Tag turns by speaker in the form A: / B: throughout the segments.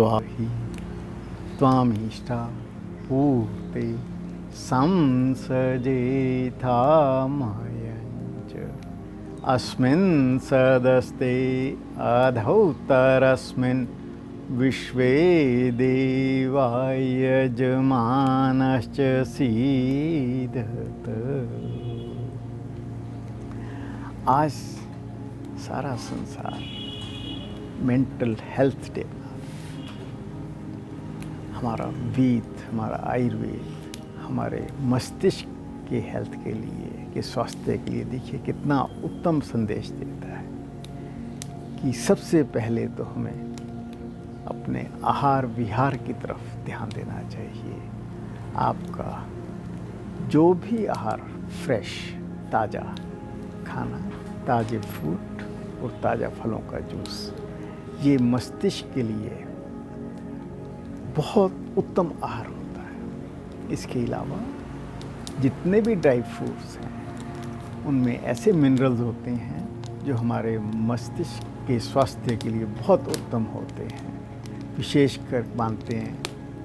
A: स्वाहि त्वामीष्टा पूर्ते संसजेथामयञ्च अस्मिन् सदस्ते अधौतरस्मिन् विश्वे देवाय यजमानश्च सीदत। आज सारा संसार मेंटल हेल्थ डे, हमारा वेद, हमारा आयुर्वेद हमारे मस्तिष्क के हेल्थ के लिए, के स्वास्थ्य के लिए देखिए कितना उत्तम संदेश देता है कि सबसे पहले तो हमें अपने आहार विहार की तरफ ध्यान देना चाहिए। आपका जो भी आहार फ्रेश ताज़ा खाना, ताज़े फ्रूट और ताज़ा फलों का जूस, ये मस्तिष्क के लिए बहुत उत्तम आहार होता है। इसके अलावा जितने भी ड्राई फ्रूट्स हैं उनमें ऐसे मिनरल्स होते हैं जो हमारे मस्तिष्क के स्वास्थ्य के लिए बहुत उत्तम होते हैं। विशेषकर मानते हैं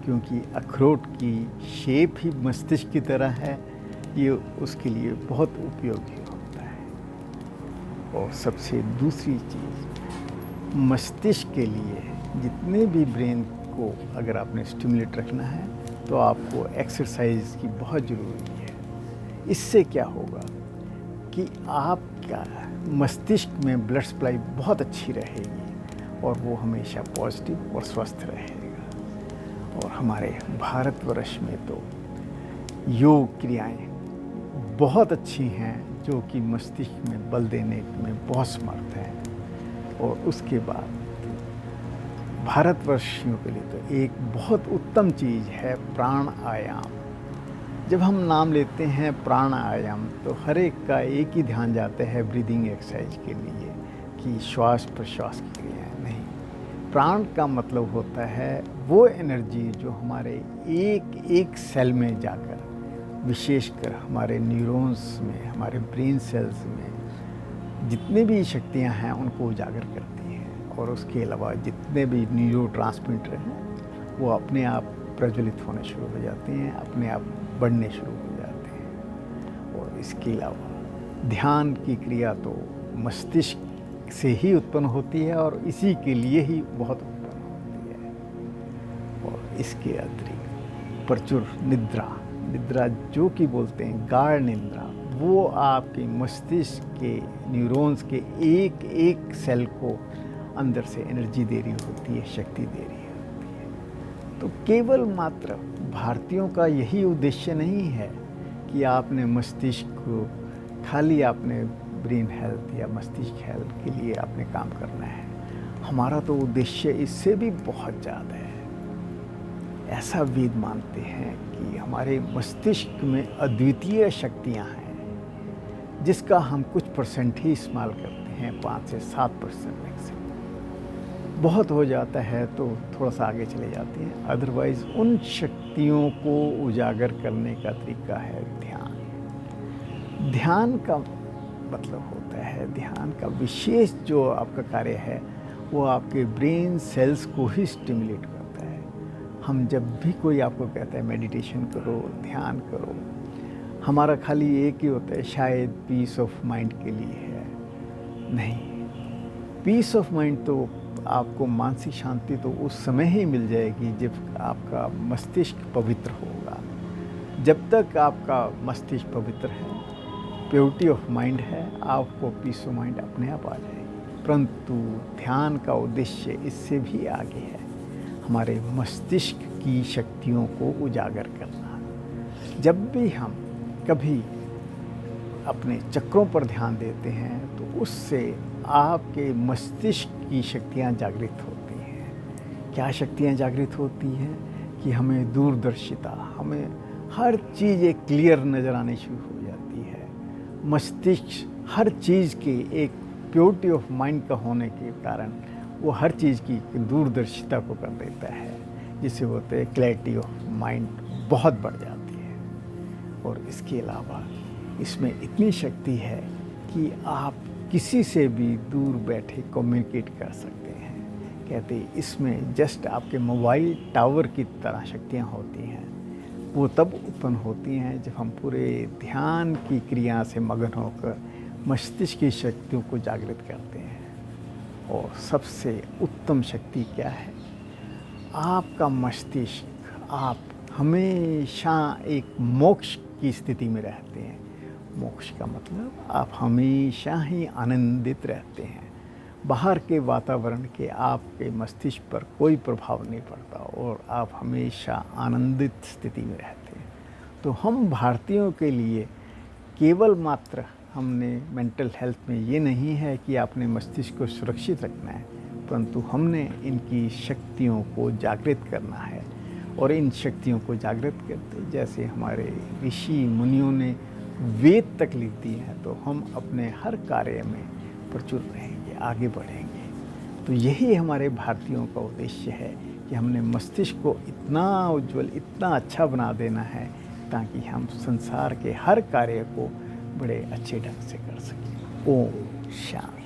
A: क्योंकि अखरोट की शेप ही मस्तिष्क की तरह है, ये उसके लिए बहुत उपयोगी होता है। और सबसे दूसरी चीज़, मस्तिष्क के लिए जितने भी ब्रेन को अगर आपने स्टिमुलेट रखना है तो आपको एक्सरसाइज की बहुत ज़रूरी है। इससे क्या होगा कि आपका मस्तिष्क में ब्लड सप्लाई बहुत अच्छी रहेगी और वो हमेशा पॉजिटिव और स्वस्थ रहेगा। और हमारे भारतवर्ष में तो योग क्रियाएं बहुत अच्छी हैं जो कि मस्तिष्क में बल देने में बहुत समर्थ हैं। और उसके बाद भारतवर्षियों के लिए तो एक बहुत उत्तम चीज़ है प्राणायाम। जब हम नाम लेते हैं प्राणायाम तो हर एक का एक ही ध्यान जाता है ब्रीदिंग एक्सरसाइज के लिए कि श्वास प्रश्वास की क्रियाएं नहीं। प्राण का मतलब होता है वो एनर्जी जो हमारे एक एक सेल में जाकर, विशेषकर हमारे न्यूरॉन्स में, हमारे ब्रेन सेल्स में जितने भी शक्तियां हैं उनको उजागर करती हैं। और उसके अलावा जितने भी न्यूरोट्रांसमीटर हैं वो अपने आप प्रज्वलित होने शुरू हो जाते हैं, अपने आप बढ़ने शुरू हो जाते हैं। और इसके अलावा ध्यान की क्रिया तो मस्तिष्क से ही उत्पन्न होती है और इसी के लिए ही बहुत उत्पन्न होती है। और इसके अतिरिक्त प्रचुर निद्रा जो कि बोलते हैं गाढ़ निद्रा, वो आपके मस्तिष्क के न्यूरॉन्स के एक एक सेल को अंदर से एनर्जी दे रही होती है, शक्ति दे रही होती है। तो केवल मात्र भारतीयों का यही उद्देश्य नहीं है कि आपने मस्तिष्क को खाली आपने ब्रेन हेल्थ या मस्तिष्क हेल्थ के लिए आपने काम करना है। हमारा तो उद्देश्य इससे भी बहुत ज़्यादा है। ऐसा वेद मानते हैं कि हमारे मस्तिष्क में अद्वितीय शक्तियाँ हैं जिसका हम कुछ परसेंट ही इस्तेमाल करते हैं, 5 से 7% मैक्सिमम। बहुत हो जाता है तो थोड़ा सा आगे चले जाती हैं। अदरवाइज़ उन शक्तियों को उजागर करने का तरीका है ध्यान। ध्यान का मतलब होता है, ध्यान का विशेष जो आपका कार्य है वो आपके ब्रेन सेल्स को ही स्टिमुलेट करता है। हम जब भी कोई आपको कहता है मेडिटेशन करो, ध्यान करो, हमारा खाली एक ही होता है शायद पीस ऑफ माइंड के लिए है। नहीं, पीस ऑफ माइंड तो आपको मानसिक शांति तो उस समय ही मिल जाएगी जब आपका मस्तिष्क पवित्र होगा। जब तक आपका मस्तिष्क पवित्र है, प्योरिटी ऑफ माइंड है, आपको पीस ऑफ माइंड अपने आप आ जाएगी। परंतु ध्यान का उद्देश्य इससे भी आगे है, हमारे मस्तिष्क की शक्तियों को उजागर करना। जब भी हम कभी अपने चक्रों पर ध्यान देते हैं तो उससे आपके मस्तिष्क की शक्तियाँ जागृत होती हैं। क्या शक्तियाँ जागृत होती हैं कि हमें दूरदर्शिता, हमें हर चीज़ एक क्लियर नज़र आनी शुरू हो जाती है। मस्तिष्क हर चीज़ के एक प्योरिटी ऑफ माइंड का होने के कारण वो हर चीज़ की दूरदर्शिता को कर देता है, जिससे होते हैं क्लैरिटी ऑफ माइंड बहुत बढ़ जाती है। और इसके अलावा इसमें इतनी शक्ति है कि आप किसी से भी दूर बैठे कम्युनिकेट कर सकते हैं, कहते इसमें जस्ट आपके मोबाइल टावर की तरह शक्तियाँ होती हैं। वो तब उत्पन्न होती हैं जब हम पूरे ध्यान की क्रिया से मगन होकर मस्तिष्क की शक्तियों को जागृत करते हैं। और सबसे उत्तम शक्ति क्या है? आपका मस्तिष्क, आप हमेशा एक मोक्ष की स्थिति में रहते हैं। मोक्ष का मतलब आप हमेशा ही आनंदित रहते हैं। बाहर के वातावरण के आपके मस्तिष्क पर कोई प्रभाव नहीं पड़ता और आप हमेशा आनंदित स्थिति में रहते हैं। तो हम भारतीयों के लिए केवल मात्र हमने मेंटल हेल्थ में ये नहीं है कि आपने मस्तिष्क को सुरक्षित रखना है, परंतु हमने इनकी शक्तियों को जागृत करना है। और इन शक्तियों को जागृत करते जैसे हमारे ऋषि मुनियों ने वेद तक लिख दिए हैं, तो हम अपने हर कार्य में प्रचुर रहेंगे, आगे बढ़ेंगे। तो यही हमारे भारतीयों का उद्देश्य है कि हमने मस्तिष्क को इतना उज्जवल, इतना अच्छा बना देना है ताकि हम संसार के हर कार्य को बड़े अच्छे ढंग से कर सकें। ओम शांति।